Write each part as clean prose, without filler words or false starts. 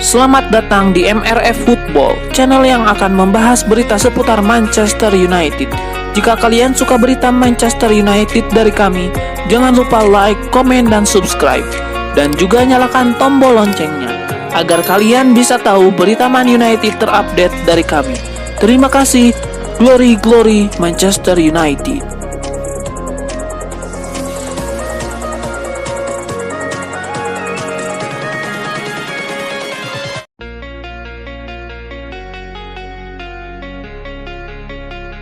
Selamat datang di MRF Football, channel yang akan membahas berita seputar Manchester United. Jika kalian suka berita Manchester United dari kami, jangan lupa like, komen, dan subscribe. Dan juga nyalakan tombol loncengnya, agar kalian bisa tahu berita Man United terupdate dari kami. Terima kasih, Glory Glory Manchester United.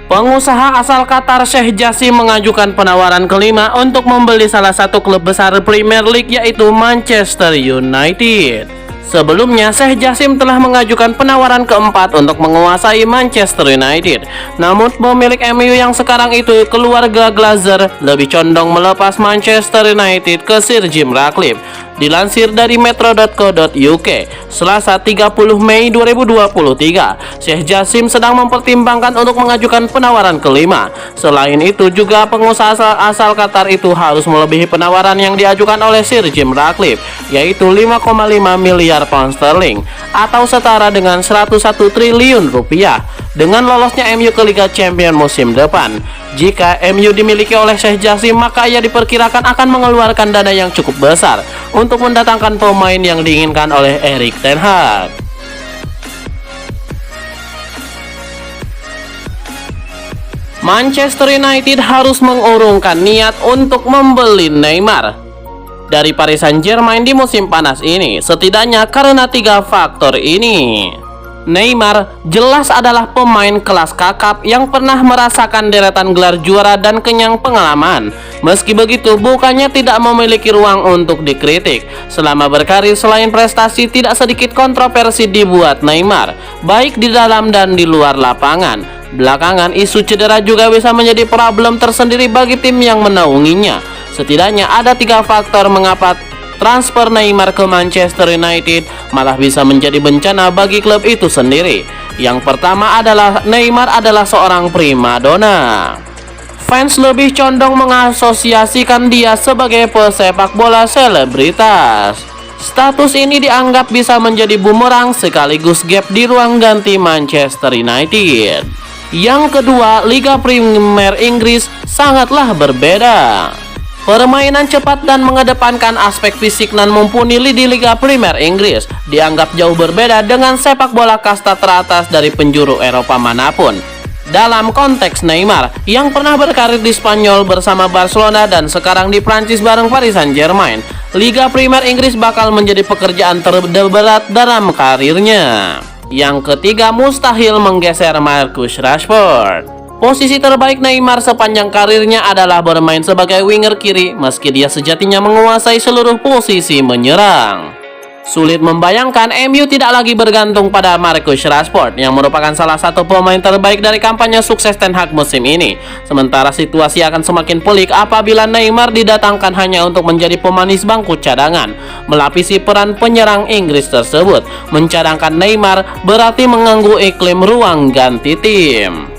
Pengusaha asal Qatar Sheikh Jassim mengajukan penawaran kelima untuk membeli salah satu klub besar Premier League, yaitu Manchester United. Sebelumnya, Sheikh Jassim telah mengajukan penawaran keempat untuk menguasai Manchester United. Namun pemilik MU yang sekarang itu, keluarga Glazer, lebih condong melepas Manchester United ke Sir Jim Ratcliffe. Dilansir dari metro.co.uk, Selasa 30 Mei 2023, Sheikh Jassim sedang mempertimbangkan untuk mengajukan penawaran kelima. Selain itu juga pengusaha asal Qatar itu harus melebihi penawaran yang diajukan oleh Sir Jim Ratcliffe, yaitu 5,5 miliar pound sterling atau setara dengan 101 triliun rupiah dengan lolosnya MU ke Liga Champions musim depan. Jika MU dimiliki oleh Sheikh Jassim, maka ia diperkirakan akan mengeluarkan dana yang cukup besar untuk mendatangkan pemain yang diinginkan oleh Erik ten Hag. Manchester United harus mengurungkan niat untuk membeli Neymar dari Paris Saint-Germain di musim panas ini, setidaknya karena 3 faktor ini. Neymar jelas adalah pemain kelas kakap yang pernah merasakan deretan gelar juara dan kenyang pengalaman. Meski begitu, bukannya tidak memiliki ruang untuk dikritik. Selama berkarir, selain prestasi, tidak sedikit kontroversi dibuat Neymar, baik di dalam dan di luar lapangan. Belakangan, isu cedera juga bisa menjadi problem tersendiri bagi tim yang menaunginya. Setidaknya ada 3 faktor mengapa transfer Neymar ke Manchester United malah bisa menjadi bencana bagi klub itu sendiri. Yang pertama adalah Neymar adalah seorang primadona. Fans lebih condong mengasosiasikan dia sebagai pesepak bola selebritas. Status ini dianggap bisa menjadi bumerang sekaligus gap di ruang ganti Manchester United. Yang kedua, Liga Premier Inggris sangatlah berbeda. Permainan cepat dan mengedepankan aspek fisik nan mumpuni di Liga Premier Inggris dianggap jauh berbeda dengan sepak bola kasta teratas dari penjuru Eropa manapun. Dalam konteks Neymar yang pernah berkarir di Spanyol bersama Barcelona dan sekarang di Prancis bareng Paris Saint-Germain, Liga Premier Inggris bakal menjadi pekerjaan terberat dalam karirnya. Yang ketiga, mustahil menggeser Marcus Rashford. Posisi terbaik Neymar sepanjang karirnya adalah bermain sebagai winger kiri, meski dia sejatinya menguasai seluruh posisi menyerang. Sulit membayangkan MU tidak lagi bergantung pada Marcus Rashford yang merupakan salah satu pemain terbaik dari kampanye sukses Ten Hag musim ini. Sementara situasi akan semakin pelik apabila Neymar didatangkan hanya untuk menjadi pemanis bangku cadangan. Melapisi peran penyerang Inggris tersebut, mencadangkan Neymar berarti mengganggu iklim ruang ganti tim.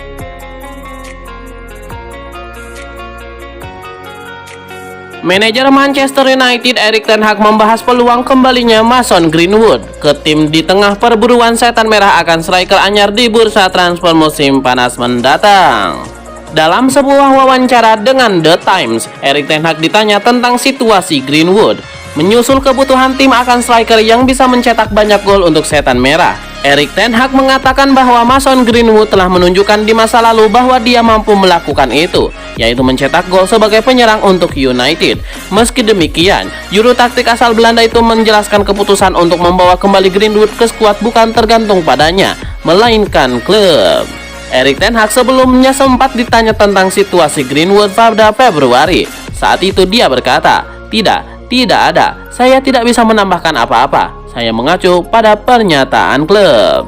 Manajer Manchester United Erik ten Hag membahas peluang kembalinya Mason Greenwood ke tim di tengah perburuan setan merah akan striker anyar di bursa transfer musim panas mendatang. Dalam sebuah wawancara dengan The Times, Erik ten Hag ditanya tentang situasi Greenwood menyusul kebutuhan tim akan striker yang bisa mencetak banyak gol untuk setan merah. Erik ten Hag mengatakan bahwa Mason Greenwood telah menunjukkan di masa lalu bahwa dia mampu melakukan itu, yaitu mencetak gol sebagai penyerang untuk United. Meski demikian, juru taktik asal Belanda itu menjelaskan keputusan untuk membawa kembali Greenwood ke skuad bukan tergantung padanya, melainkan klub. Erik ten Hag sebelumnya sempat ditanya tentang situasi Greenwood pada Februari. Saat itu dia berkata, Tidak ada, saya tidak bisa menambahkan apa-apa. Saya mengacu pada pernyataan klub.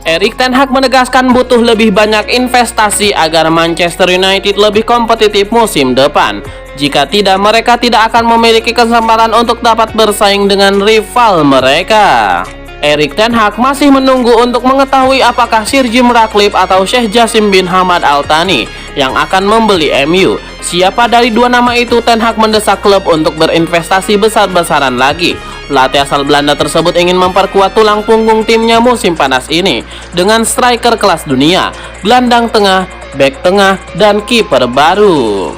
Erik ten Hag menegaskan butuh lebih banyak investasi agar Manchester United lebih kompetitif musim depan. Jika tidak, mereka tidak akan memiliki kesempatan untuk dapat bersaing dengan rival mereka. Erik ten Hag masih menunggu untuk mengetahui apakah Sir Jim Ratcliffe atau Sheikh Jassim bin Hamad Al Thani yang akan membeli MU. Siapa dari dua nama itu? Ten Hag mendesak klub untuk berinvestasi besar-besaran lagi. Pelatih asal Belanda tersebut ingin memperkuat tulang punggung timnya musim panas ini dengan striker kelas dunia, gelandang tengah, bek tengah, dan kiper baru.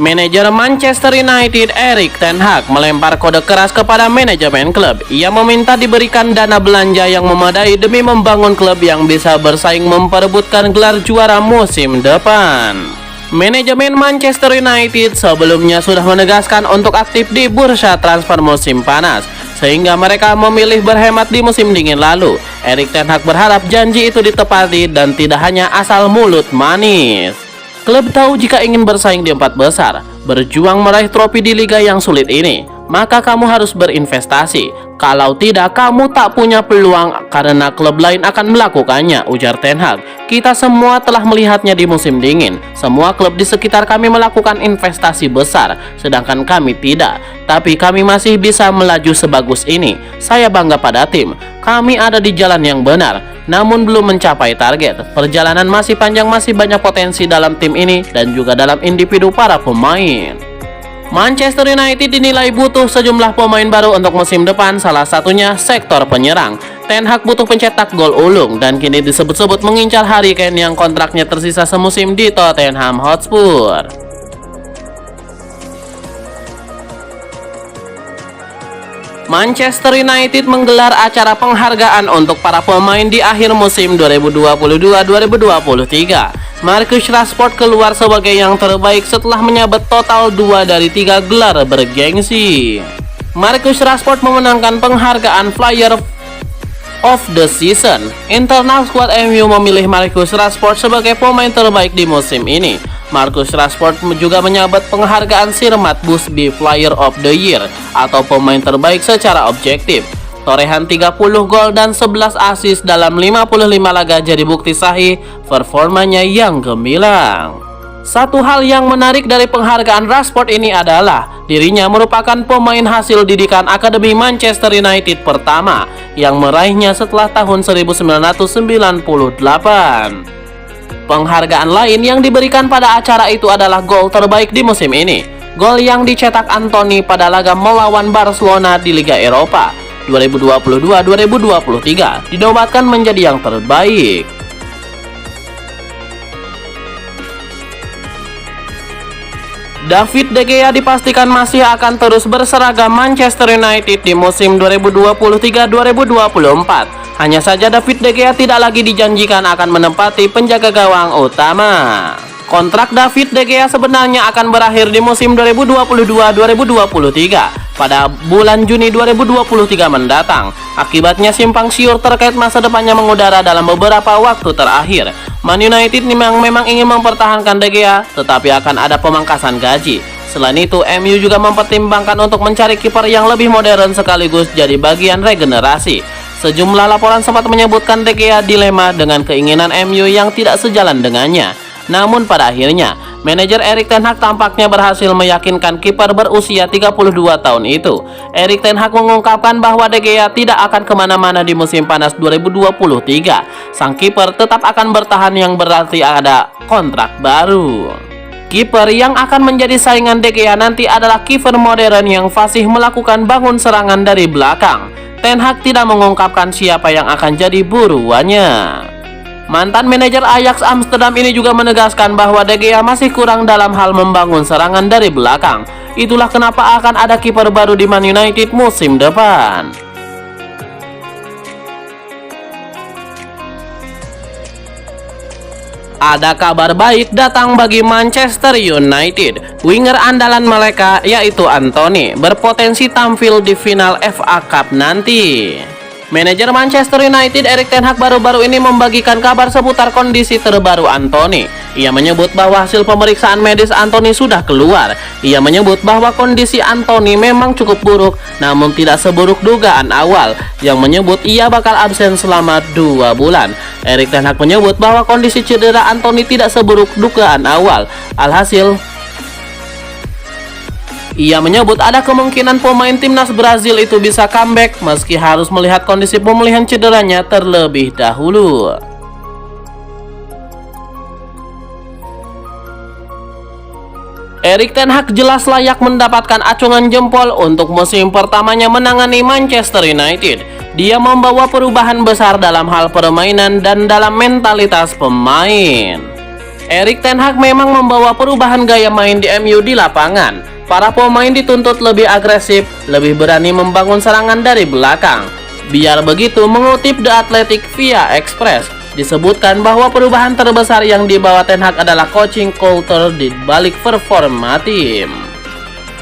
Manajer Manchester United Erik ten Hag melempar kode keras kepada manajemen klub. Ia meminta diberikan dana belanja yang memadai demi membangun klub yang bisa bersaing memperebutkan gelar juara musim depan. Manajemen Manchester United sebelumnya sudah menegaskan untuk aktif di bursa transfer musim panas, sehingga mereka memilih berhemat di musim dingin lalu. Erik ten Hag berharap janji itu ditepati dan tidak hanya asal mulut manis. Klub tahu jika ingin bersaing di empat besar, berjuang meraih trofi di liga yang sulit ini, maka kamu harus berinvestasi. Kalau tidak, kamu tak punya peluang karena klub lain akan melakukannya, ujar ten Hag. Kita semua telah melihatnya di musim dingin. Semua klub di sekitar kami melakukan investasi besar, sedangkan kami tidak. Tapi kami masih bisa melaju sebagus ini. Saya bangga pada tim. Kami ada di jalan yang benar, namun belum mencapai target. Perjalanan masih panjang, masih banyak potensi dalam tim ini dan juga dalam individu para pemain. Manchester United dinilai butuh sejumlah pemain baru untuk musim depan, salah satunya sektor penyerang. Ten Hag butuh pencetak gol ulung dan kini disebut-sebut mengincar Harry Kane yang kontraknya tersisa semusim di Tottenham Hotspur. Manchester United menggelar acara penghargaan untuk para pemain di akhir musim 2022-2023. Marcus Rashford keluar sebagai yang terbaik setelah menyabet total 2 dari 3 gelar bergengsi. Marcus Rashford memenangkan penghargaan Player of the Season. Internal squad MU memilih Marcus Rashford sebagai pemain terbaik di musim ini. Marcus Rashford juga menyabet penghargaan Sir Matt Busby Player of the Year atau pemain terbaik secara objektif. Torehan 30 gol dan 11 assist dalam 55 laga jadi bukti sahih performanya yang gemilang. Satu hal yang menarik dari penghargaan Rashford ini adalah dirinya merupakan pemain hasil didikan Akademi Manchester United pertama yang meraihnya setelah tahun 1998. Penghargaan lain yang diberikan pada acara itu adalah gol terbaik di musim ini. Gol yang dicetak Anthony pada laga melawan Barcelona di Liga Eropa 2022-2023 dinobatkan menjadi yang terbaik. David De Gea dipastikan masih akan terus berseragam Manchester United di musim 2023-2024. Hanya saja David De Gea tidak lagi dijanjikan akan menempati penjaga gawang utama. Kontrak David De Gea sebenarnya akan berakhir di musim 2022-2023 pada bulan Juni 2023 mendatang. Akibatnya simpang siur terkait masa depannya mengudara dalam beberapa waktu terakhir. Man United memang ingin mempertahankan De Gea, tetapi akan ada pemangkasan gaji. Selain itu, MU juga mempertimbangkan untuk mencari kiper yang lebih modern sekaligus jadi bagian regenerasi. Sejumlah laporan sempat menyebutkan De Gea dilema dengan keinginan MU yang tidak sejalan dengannya. Namun pada akhirnya, manajer Erik ten Hag tampaknya berhasil meyakinkan kiper berusia 32 tahun itu. Erik ten Hag mengungkapkan bahwa De Gea tidak akan kemana-mana di musim panas 2023. Sang kiper tetap akan bertahan yang berarti ada kontrak baru. Kiper yang akan menjadi saingan De Gea nanti adalah kiper modern yang fasih melakukan bangun serangan dari belakang. Ten Hag tidak mengungkapkan siapa yang akan jadi buruannya. Mantan manajer Ajax Amsterdam ini juga menegaskan bahwa De Gea masih kurang dalam hal membangun serangan dari belakang. Itulah kenapa akan ada kiper baru di Man United musim depan. Ada kabar baik datang bagi Manchester United. Winger andalan mereka yaitu Anthony berpotensi tampil di final FA Cup nanti. Manajer Manchester United Erik ten Hag baru-baru ini membagikan kabar seputar kondisi terbaru Anthony. Ia menyebut bahwa hasil pemeriksaan medis Anthony sudah keluar. Ia menyebut bahwa kondisi Anthony memang cukup buruk, namun tidak seburuk dugaan awal, yang menyebut ia bakal absen selama 2 bulan. Erik ten Hag menyebut bahwa kondisi cedera Anthony tidak seburuk dugaan awal. Alhasil, Ia menyebut ada kemungkinan pemain timnas Brazil itu bisa comeback meski harus melihat kondisi pemulihan cederanya terlebih dahulu. Erik ten Hag jelas layak mendapatkan acungan jempol untuk musim pertamanya menangani Manchester United. Dia membawa perubahan besar dalam hal permainan dan dalam mentalitas pemain. Erik ten Hag memang membawa perubahan gaya main di MU di lapangan. Para pemain dituntut lebih agresif, lebih berani membangun serangan dari belakang. Biar begitu, mengutip The Athletic via Express, disebutkan bahwa perubahan terbesar yang dibawa ten Hag adalah coaching culture di balik performa tim.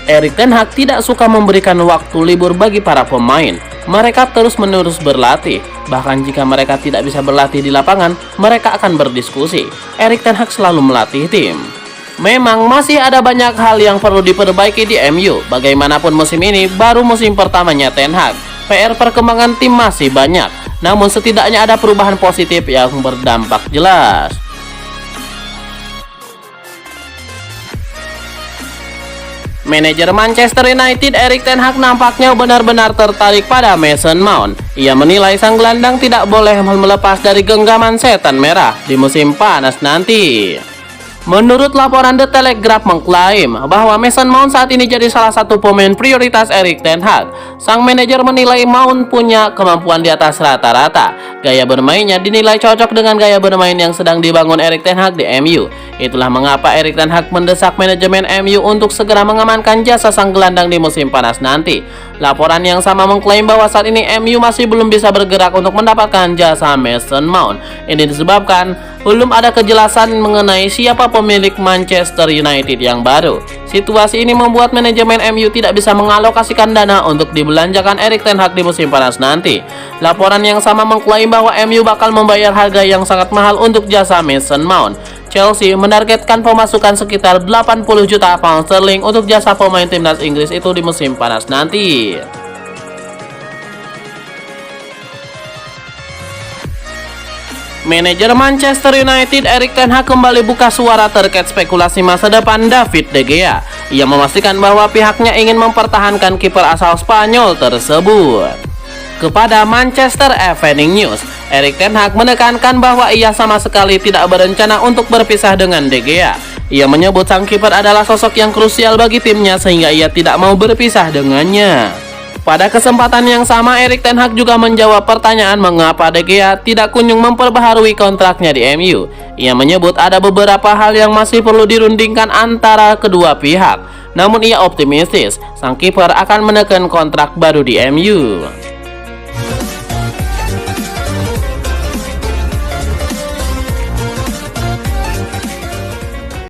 Erik ten Hag tidak suka memberikan waktu libur bagi para pemain. Mereka terus-menerus berlatih. Bahkan jika mereka tidak bisa berlatih di lapangan, mereka akan berdiskusi. Erik ten Hag selalu melatih tim. Memang masih ada banyak hal yang perlu diperbaiki di MU. Bagaimanapun musim ini baru musim pertamanya ten Hag. PR perkembangan tim masih banyak, namun setidaknya ada perubahan positif yang berdampak jelas. Manajer Manchester United Erik ten Hag nampaknya benar-benar tertarik pada Mason Mount. Ia menilai sang gelandang tidak boleh melepas dari genggaman setan merah di musim panas nanti. Menurut laporan The Telegraph mengklaim bahwa Mason Mount saat ini jadi salah satu pemain prioritas Erik ten Hag. Sang manajer menilai Mount punya kemampuan di atas rata-rata. Gaya bermainnya dinilai cocok dengan gaya bermain yang sedang dibangun Erik ten Hag di MU. Itulah mengapa Erik ten Hag mendesak manajemen MU untuk segera mengamankan jasa sang gelandang di musim panas nanti. Laporan yang sama mengklaim bahwa saat ini MU masih belum bisa bergerak untuk mendapatkan jasa Mason Mount. Ini disebabkan belum ada kejelasan mengenai siapa pemilik Manchester United yang baru. Situasi ini membuat manajemen MU tidak bisa mengalokasikan dana untuk dibelanjakan Erik ten Hag di musim panas nanti. Laporan yang sama mengklaim bahwa MU bakal membayar harga yang sangat mahal untuk jasa Mason Mount. Chelsea menargetkan pemasukan sekitar 80 juta pound sterling untuk jasa pemain timnas Inggris itu di musim panas nanti. Manajer Manchester United Erik ten Hag kembali buka suara terkait spekulasi masa depan David De Gea. Ia memastikan bahwa pihaknya ingin mempertahankan kiper asal Spanyol tersebut. Kepada Manchester Evening News, Erik ten Hag menekankan bahwa ia sama sekali tidak berencana untuk berpisah dengan De Gea. Ia menyebut sang kiper adalah sosok yang krusial bagi timnya sehingga ia tidak mau berpisah dengannya. Pada kesempatan yang sama, Erik ten Hag juga menjawab pertanyaan mengapa De Gea tidak kunjung memperbaharui kontraknya di MU. Ia menyebut ada beberapa hal yang masih perlu dirundingkan antara kedua pihak. Namun ia optimistis sang kiper akan menekan kontrak baru di MU.